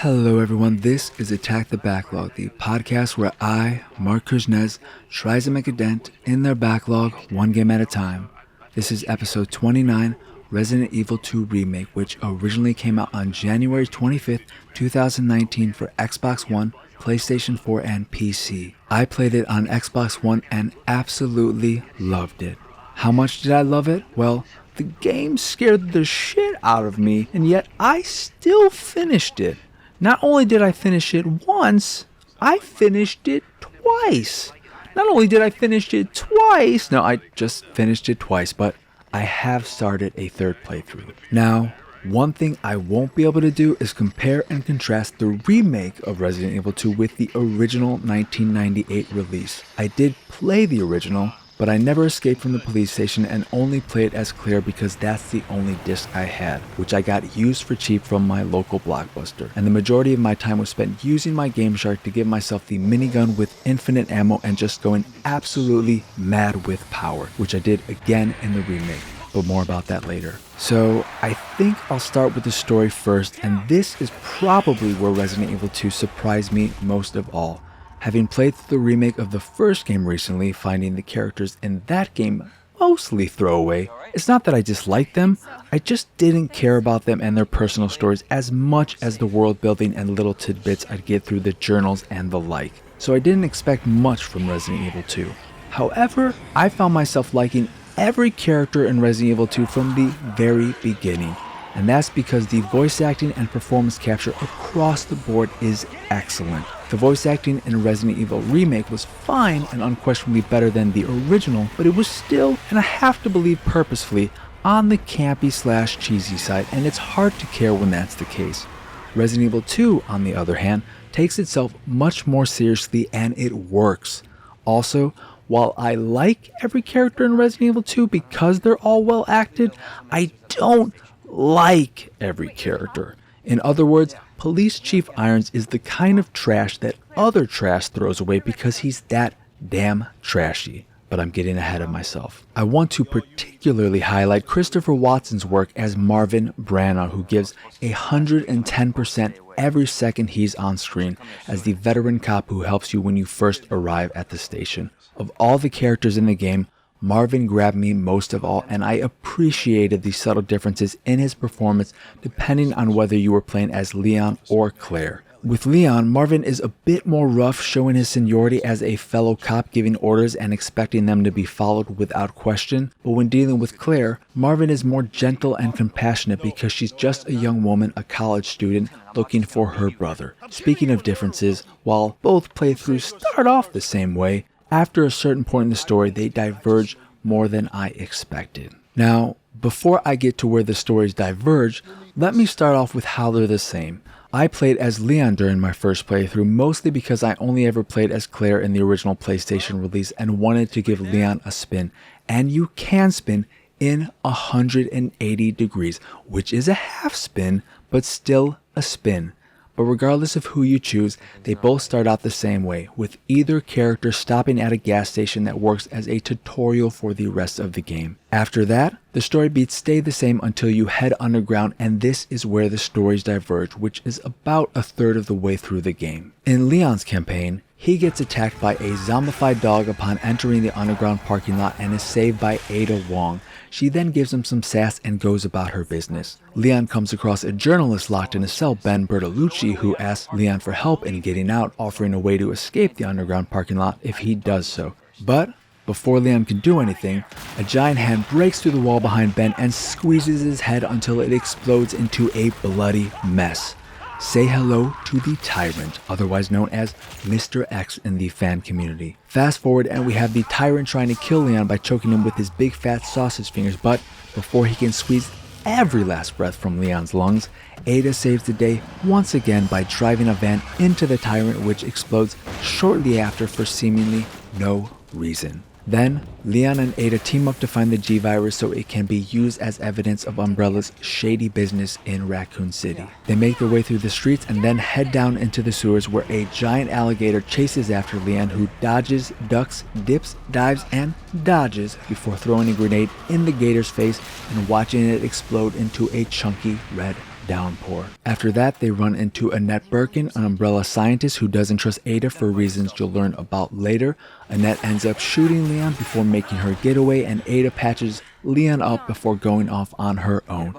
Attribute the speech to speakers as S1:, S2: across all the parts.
S1: Hello everyone, this is Attack the Backlog, the podcast where I, Marc, tries to make a dent in their backlog one game at a time. This is episode 29, Resident Evil 2 Remake, which originally came out on January 25th, 2019 for Xbox One, PlayStation 4, and PC. I played it on Xbox One and absolutely loved it. How much did I love it? Well, the game scared the shit out of me, and yet I still finished it. Not only did I finish it once, I finished it twice. Not only did I finish it twice, no, I just finished it twice, but I have started a third playthrough. Now, one thing I won't be able to do is compare and contrast the remake of Resident Evil 2 with the original 1998 release. I did play the original, but I never escaped from the police station and only played as Claire because that's the only disc I had, which I got used for cheap from my local Blockbuster. And the majority of my time was spent using my Game Shark to give myself the minigun with infinite ammo and just going absolutely mad with power, which I did again in the remake, but more about that later. So I think I'll start with the story first, and this is probably where Resident Evil 2 surprised me most of all. Having played through the remake of the first game recently, finding the characters in that game mostly throwaway, it's not that I disliked them, I just didn't care about them and their personal stories as much as the world building and little tidbits I'd get through the journals and the like. So I didn't expect much from Resident Evil 2. However, I found myself liking every character in Resident Evil 2 from the very beginning. And that's because the voice acting and performance capture across the board is excellent. The voice acting in Resident Evil Remake was fine and unquestionably better than the original, but it was still, and I have to believe purposefully, on the campy / cheesy side, and it's hard to care when that's the case. Resident Evil 2, on the other hand, takes itself much more seriously and it works. Also, while I like every character in Resident Evil 2 because they're all well acted, I don't like every character. In other words, Police Chief Irons is the kind of trash that other trash throws away because he's that damn trashy. But I'm getting ahead of myself. I want to particularly highlight Christopher Watson's work as Marvin Branagh, who gives 110% every second he's on screen as the veteran cop who helps you when you first arrive at the station. Of all the characters in the game, Marvin grabbed me most of all, and I appreciated the subtle differences in his performance depending on whether you were playing as Leon or Claire. With Leon, Marvin is a bit more rough, showing his seniority as a fellow cop giving orders and expecting them to be followed without question. But when dealing with Claire, Marvin is more gentle and compassionate because she's just a young woman, a college student, looking for her brother. Speaking of differences, while both playthroughs start off the same way, after a certain point in the story, they diverge more than I expected. Now, before I get to where the stories diverge, let me start off with how they're the same. I played as Leon during my first playthrough, mostly because I only ever played as Claire in the original PlayStation release and wanted to give Leon a spin. And you can spin in 180 degrees, which is a half spin, but still a spin. But regardless of who you choose, they both start out the same way, with either character stopping at a gas station that works as a tutorial for the rest of the game. After that, the story beats stay the same until you head underground, and this is where the stories diverge, which is about a third of the way through the game. In Leon's campaign, he gets attacked by a zombified dog upon entering the underground parking lot and is saved by Ada Wong. She then gives him some sass and goes about her business. Leon comes across a journalist locked in a cell, Ben Bertolucci, who asks Leon for help in getting out, offering a way to escape the underground parking lot if he does so. But before Leon can do anything, a giant hand breaks through the wall behind Ben and squeezes his head until it explodes into a bloody mess. Say hello to the Tyrant, otherwise known as Mr. X in the fan community. Fast forward and we have the Tyrant trying to kill Leon by choking him with his big fat sausage fingers, but before he can squeeze every last breath from Leon's lungs, Ada saves the day once again by driving a van into the Tyrant, which explodes shortly after for seemingly no reason. Then, Leon and Ada team up to find the G-Virus so it can be used as evidence of Umbrella's shady business in Raccoon City. They make their way through the streets and then head down into the sewers where a giant alligator chases after Leon, who dodges, ducks, dips, dives, and dodges before throwing a grenade in the gator's face and watching it explode into a chunky red downpour. After that, they run into Annette Birkin, an umbrella scientist who doesn't trust Ada for reasons you'll learn about later. Annette ends up shooting Leon before making her getaway, and Ada patches Leon up before going off on her own.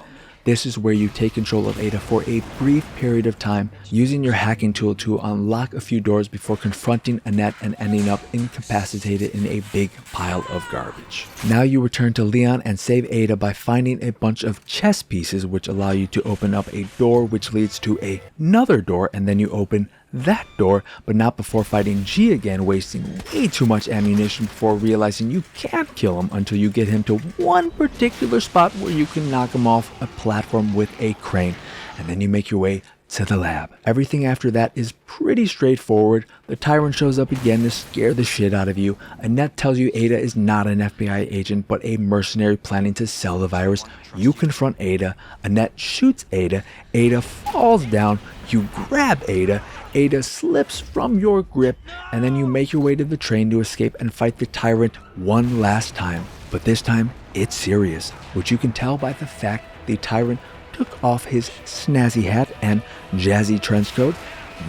S1: This is where you take control of Ada for a brief period of time, using your hacking tool to unlock a few doors before confronting Annette and ending up incapacitated in a big pile of garbage. Now you return to Leon and save Ada by finding a bunch of chess pieces which allow you to open up a door which leads to another door, and then you open that door, but not before fighting G again, wasting way too much ammunition before realizing you can't kill him until you get him to one particular spot where you can knock him off a platform with a crane, and then you make your way to the lab. Everything after that is pretty straightforward. The Tyrant shows up again to scare the shit out of you. Annette tells you Ada is not an FBI agent but a mercenary planning to sell the virus. You confront Ada. Annette shoots Ada. Ada falls down. You grab Ada. Ada slips from your grip, and then you make your way to the train to escape and fight the Tyrant one last time. But this time, it's serious, which you can tell by the fact the Tyrant took off his snazzy hat and jazzy trench coat.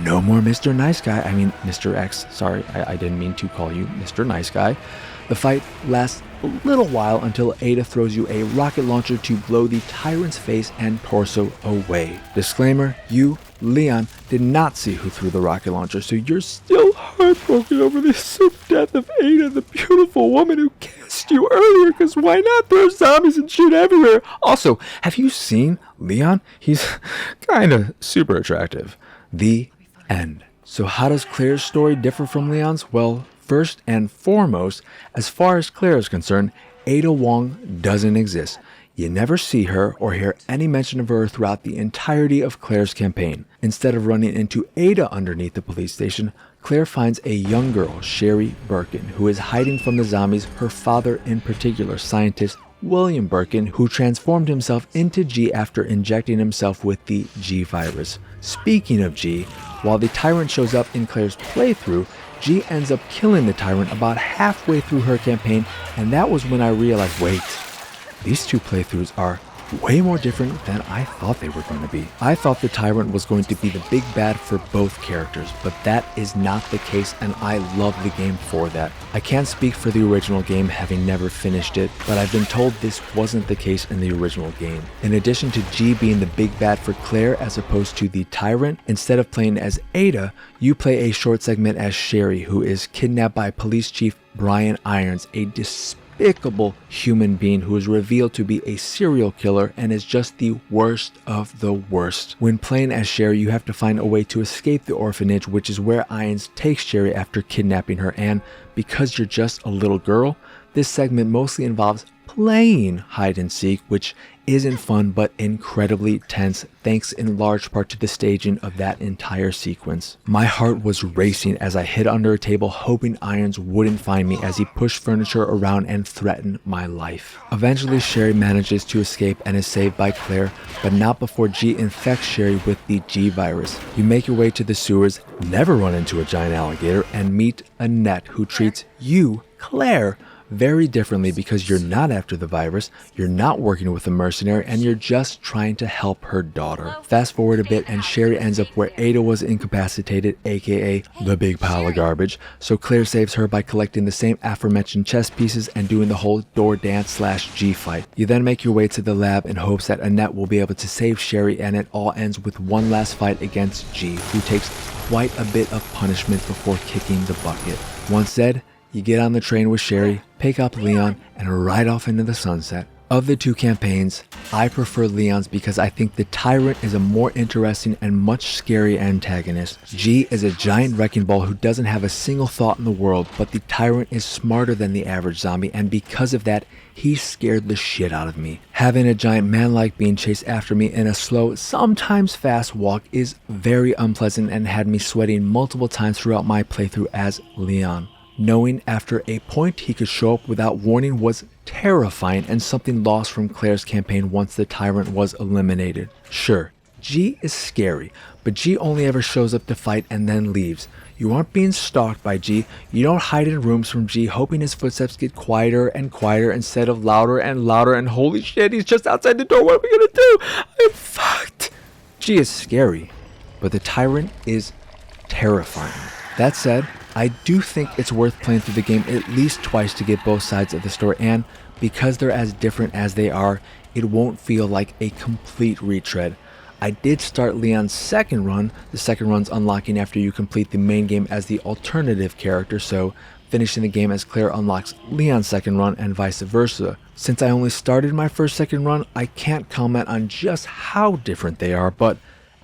S1: No more Mr. Nice Guy. I mean, Mr. X. Sorry, I didn't mean to call you Mr. Nice Guy. The fight lasts a little while until Ada throws you a rocket launcher to blow the Tyrant's face and torso away. Disclaimer, you, Leon, did not see who threw the rocket launcher, so you're still heartbroken over the sudden death of Ada, the beautiful woman who kissed you earlier, because why not? There's zombies and shit everywhere. Also, have you seen Leon? He's kinda super attractive. The end. So how does Claire's story differ from Leon's? Well, first and foremost, as far as Claire is concerned, Ada Wong doesn't exist. You never see her or hear any mention of her throughout the entirety of Claire's campaign. Instead of running into Ada underneath the police station, Claire finds a young girl, Sherry Birkin, who is hiding from the zombies, her father in particular, scientist William Birkin, who transformed himself into G after injecting himself with the G virus. Speaking of G, while the Tyrant shows up in Claire's playthrough, G ends up killing the Tyrant about halfway through her campaign, and that was when I realized, wait, these two playthroughs are way more different than I thought they were going to be. I thought the Tyrant was going to be the big bad for both characters, but that is not the case, and I love the game for that. I can't speak for the original game, having never finished it, but I've been told this wasn't the case in the original game. In addition to G being the big bad for Claire as opposed to the Tyrant, instead of playing as Ada, you play a short segment as Sherry, who is kidnapped by Police Chief Brian Irons, a despicable human being who is revealed to be a serial killer and is just the worst of the worst. When playing as Sherry, you have to find a way to escape the orphanage, which is where Irons takes Sherry after kidnapping her, and because you're just a little girl, this segment mostly involves playing hide and seek, which isn't fun but incredibly tense, thanks in large part to the staging of that entire sequence. My heart was racing as I hid under a table hoping Irons wouldn't find me as he pushed furniture around and threatened my life. Eventually Sherry manages to escape and is saved by Claire, but not before G infects Sherry with the G virus. You make your way to the sewers, never run into a giant alligator, and meet Annette, who treats you, Claire, very differently because you're not after the virus, you're not working with a mercenary, and you're just trying to help her daughter. Fast forward a bit and Sherry ends up where Ada was incapacitated, aka the big pile of garbage, so Claire saves her by collecting the same aforementioned chess pieces and doing the whole door dance / G fight. You then make your way to the lab in hopes that Annette will be able to save Sherry, and it all ends with one last fight against G, who takes quite a bit of punishment before kicking the bucket. Once dead, you get on the train with Sherry, pick up Leon, and ride off into the sunset. Of the two campaigns, I prefer Leon's because I think the Tyrant is a more interesting and much scarier antagonist. G is a giant wrecking ball who doesn't have a single thought in the world, but the Tyrant is smarter than the average zombie, and because of that, he scared the shit out of me. Having a giant man-like being chased after me in a slow, sometimes fast walk is very unpleasant and had me sweating multiple times throughout my playthrough as Leon. Knowing after a point he could show up without warning was terrifying and something lost from Claire's campaign once the Tyrant was eliminated. Sure, G is scary, but G only ever shows up to fight and then leaves. You aren't being stalked by G, you don't hide in rooms from G hoping his footsteps get quieter and quieter instead of louder and louder, and holy shit, he's just outside the door, what are we gonna do? I'm fucked! She is scary, but the tyrant is terrifying. That said, I do think it's worth playing through the game at least twice to get both sides of the story, and because they're as different as they are, it won't feel like a complete retread. I did start Leon's second run. The second run's unlocking after you complete the main game as the alternative character, so finishing the game as Claire unlocks Leon's second run and vice versa. Since I only started my second run, I can't comment on just how different they are, but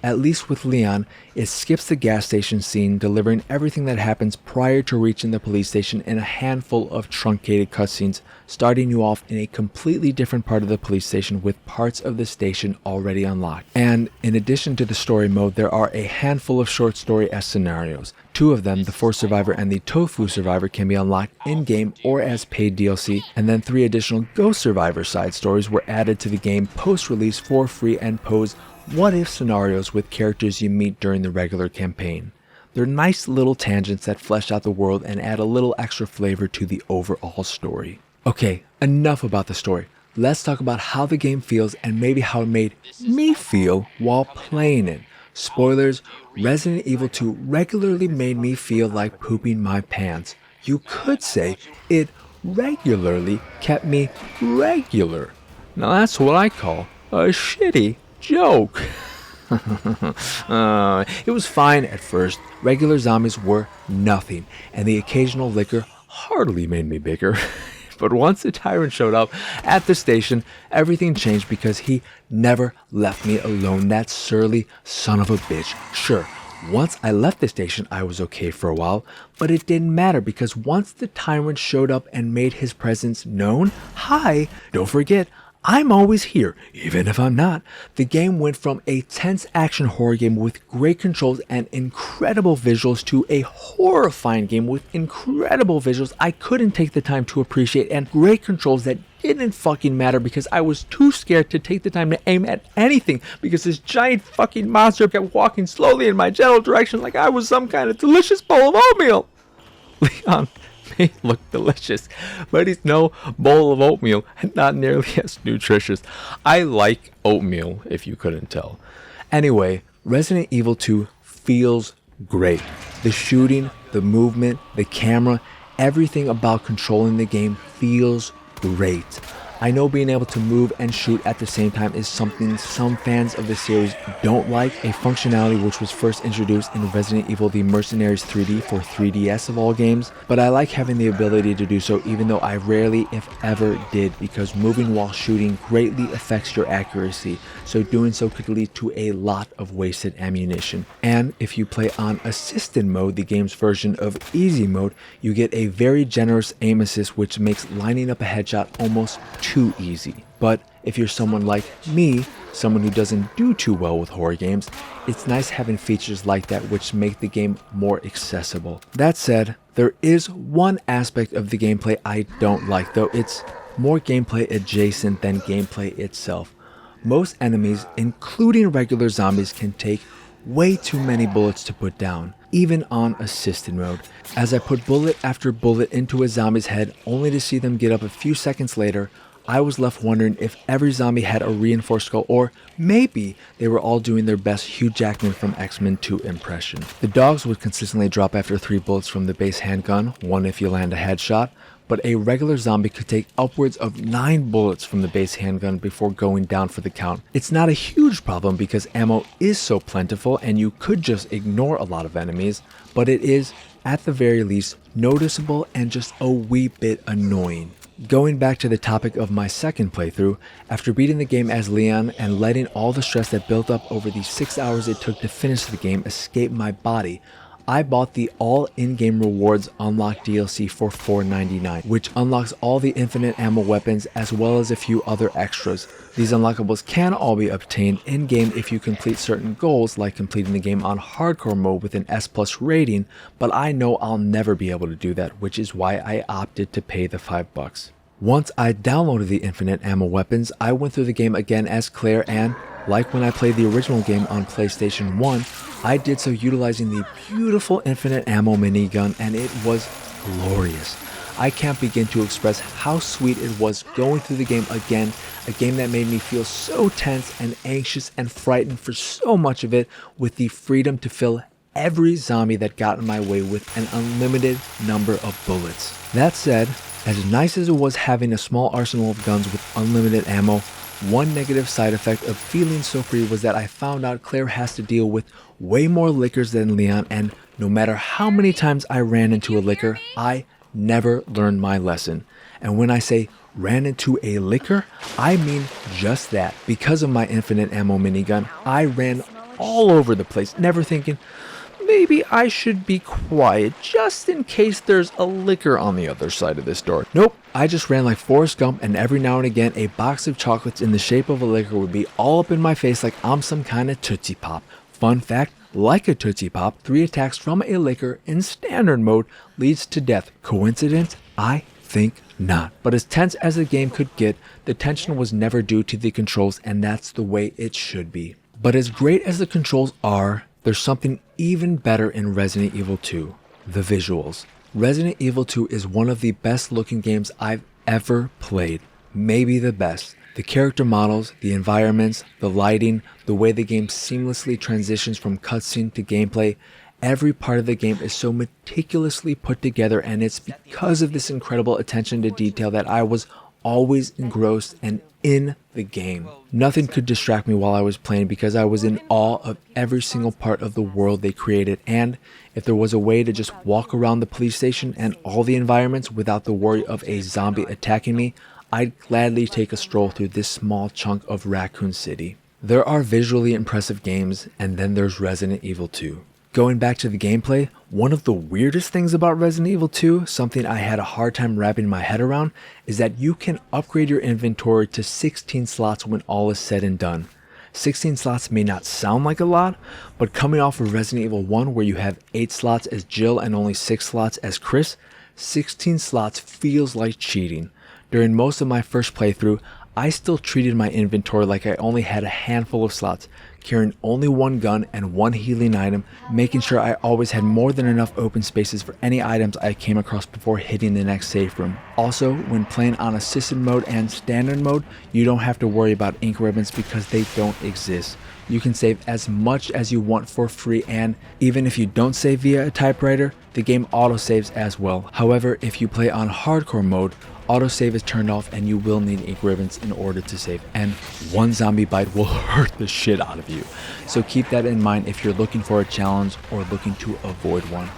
S1: at least with Leon, it skips the gas station scene, delivering everything that happens prior to reaching the police station in a handful of truncated cutscenes, starting you off in a completely different part of the police station with parts of the station already unlocked. And in addition to the story mode, there are a handful of short story-esque scenarios. 2 of them, the Force Survivor and the Tofu Survivor, can be unlocked in-game or as paid DLC, and then 3 additional Ghost Survivor side stories were added to the game post-release for free and pose what-if scenarios with characters you meet during the regular campaign. They're nice little tangents that flesh out the world and add a little extra flavor to the overall story. Okay, enough about the story. Let's talk about how the game feels and maybe how it made me feel while playing it. Spoilers, Resident Evil 2 regularly made me feel like pooping my pants. You could say it regularly kept me regular. Now that's what I call a shitty joke. It was fine at first. Regular zombies were nothing, and the occasional licker hardly made me bigger. But once the tyrant showed up at the station, everything changed because he never left me alone, that surly son of a bitch. Sure, once I left the station, I was okay for a while, but it didn't matter because once the tyrant showed up and made his presence known, hi, don't forget, I'm always here, even if I'm not. The game went from a tense action horror game with great controls and incredible visuals to a horrifying game with incredible visuals I couldn't take the time to appreciate and great controls that didn't fucking matter because I was too scared to take the time to aim at anything because this giant fucking monster kept walking slowly in my general direction like I was some kind of delicious bowl of oatmeal. Leon may look delicious, but he's no bowl of oatmeal and not nearly as nutritious. I like oatmeal, if you couldn't tell. Anyway, Resident Evil 2 feels great. The shooting, the movement, the camera, everything about controlling the game feels great. I know being able to move and shoot at the same time is something some fans of the series don't like, a functionality which was first introduced in Resident Evil The Mercenaries 3D for 3DS of all games, but I like having the ability to do so even though I rarely, if ever, did because moving while shooting greatly affects your accuracy, so doing so could lead to a lot of wasted ammunition. And if you play on assisted mode, the game's version of easy mode, you get a very generous aim assist which makes lining up a headshot almost too easy. But if you're someone like me, someone who doesn't do too well with horror games, it's nice having features like that which make the game more accessible. That said, there is one aspect of the gameplay I don't like, though it's more gameplay adjacent than gameplay itself. Most enemies, including regular zombies, can take way too many bullets to put down, even on assisted mode. As I put bullet after bullet into a zombie's head only to see them get up a few seconds later, I was left wondering if every zombie had a reinforced skull or maybe they were all doing their best Hugh Jackman from X-Men 2 impression. The dogs would consistently drop after 3 bullets from the base handgun, 1 if you land a headshot, but a regular zombie could take upwards of 9 bullets from the base handgun before going down for the count. It's not a huge problem because ammo is so plentiful and you could just ignore a lot of enemies, but it is, at the very least, noticeable and just a wee bit annoying. Going back to the topic of my second playthrough, after beating the game as Leon and letting all the stress that built up over the 6 hours it took to finish the game escape my body, I bought the all in-game rewards unlock DLC for $4.99, which unlocks all the infinite ammo weapons as well as a few other extras. These unlockables can all be obtained in-game if you complete certain goals, like completing the game on hardcore mode with an S+ rating, but I know I'll never be able to do that, which is why I opted to pay the $5. Once I downloaded the infinite ammo weapons, I went through the game again as Claire and, like when I played the original game on PlayStation 1, I did so utilizing the beautiful infinite ammo minigun and it was glorious. I can't begin to express how sweet it was going through the game again, a game that made me feel so tense and anxious and frightened for so much of it, with the freedom to fill every zombie that got in my way with an unlimited number of bullets. That said, as nice as it was having a small arsenal of guns with unlimited ammo, one negative side effect of feeling so free was that I found out Claire has to deal with way more lickers than Leon, and no matter how many times I ran into a licker, I never learned my lesson. And when I say ran into a licker, I mean just that. Because of my infinite ammo minigun, I ran all over the place, never thinking, maybe I should be quiet just in case there's a licker on the other side of this door. Nope, I just ran like Forrest Gump, and every now and again a box of chocolates in the shape of a licker would be all up in my face like I'm some kind of Tootsie Pop. Fun fact, like a Tootsie Pop, 3 attacks from a licker in standard mode leads to death. Coincidence? I think not. But as tense as the game could get, the tension was never due to the controls, and that's the way it should be. But as great as the controls are, there's something even better in Resident Evil 2, the visuals. Resident Evil 2 is one of the best looking games I've ever played, maybe the best. The character models, the environments, the lighting, the way the game seamlessly transitions from cutscene to gameplay, every part of the game is so meticulously put together, and it's because of this incredible attention to detail that I was always engrossed and in the game. Nothing could distract me while I was playing because I was in awe of every single part of the world they created, and if there was a way to just walk around the police station and all the environments without the worry of a zombie attacking me, I'd gladly take a stroll through this small chunk of Raccoon City. There are visually impressive games, and then there's Resident Evil 2. Going back to the gameplay, one of the weirdest things about Resident Evil 2, something I had a hard time wrapping my head around, is that you can upgrade your inventory to 16 slots when all is said and done. 16 slots may not sound like a lot, but coming off of Resident Evil 1 where you have 8 slots as Jill and only 6 slots as Chris, 16 slots feels like cheating. During most of my first playthrough, I still treated my inventory like I only had a handful of slots, carrying only one gun and one healing item, making sure I always had more than enough open spaces for any items I came across before hitting the next safe room. Also, when playing on assisted mode and standard mode, you don't have to worry about ink ribbons because they don't exist. You can save as much as you want for free, and even if you don't save via a typewriter, the game autosaves as well. However, if you play on hardcore mode, autosave is turned off and you will need ink ribbons in order to save, and one zombie bite will hurt the shit out of you. So keep that in mind if you're looking for a challenge or looking to avoid one.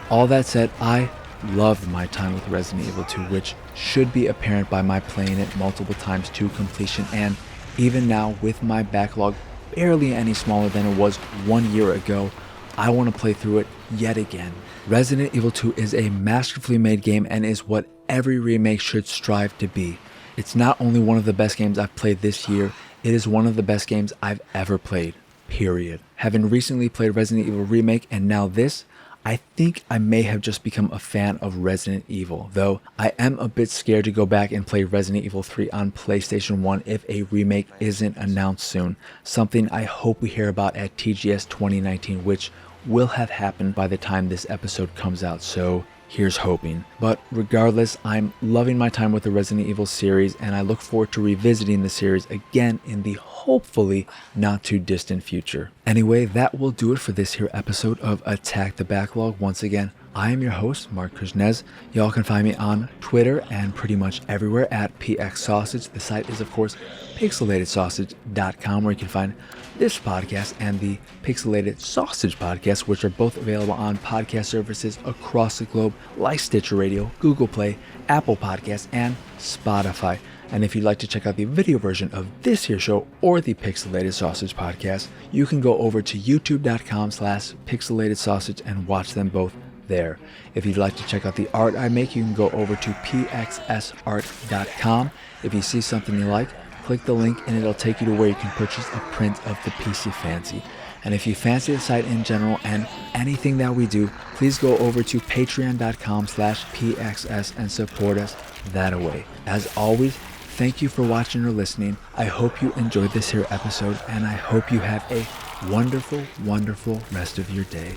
S1: All that said, I loved my time with Resident Evil 2, which should be apparent by my playing it multiple times to completion, and even now with my backlog barely any smaller than it was 1 year ago, I want to play through it yet again. Resident Evil 2 is a masterfully made game and is what every remake should strive to be. It's not only one of the best games I've played this year, it is one of the best games I've ever played, period. Having recently played Resident Evil Remake and now this, I think I may have just become a fan of Resident Evil, though I am a bit scared to go back and play Resident Evil 3 on PlayStation 1 if a remake isn't announced soon, something I hope we hear about at TGS 2019, which will have happened by the time this episode comes out, so here's hoping. But regardless, I'm loving my time with the Resident Evil series, and I look forward to revisiting the series again in the hopefully not too distant future. Anyway, that will do it for this here episode of Attack the Backlog. Once again, I am your host, Marc Kuznez. Y'all can find me on Twitter and pretty much everywhere at PXSausage. The site is, of course, pixelatedsausage.com, where you can find this podcast and the Pixelated Sausage podcast, which are both available on podcast services across the globe like Stitcher Radio, Google Play, Apple Podcasts, and Spotify. And if you'd like to check out the video version of this here show or the Pixelated Sausage podcast, you can go over to youtube.com/pixelatedsausage and watch them both there. If you'd like to check out the art I make, you can go over to pxsart.com. If you see something you like, click the link and it'll take you to where you can purchase a print of the piece you fancy. And if you fancy the site in general and anything that we do, please go over to patreon.com/pxs and support us that way. As always, thank you for watching or listening. I hope you enjoyed this here episode, and I hope you have a wonderful, wonderful rest of your day.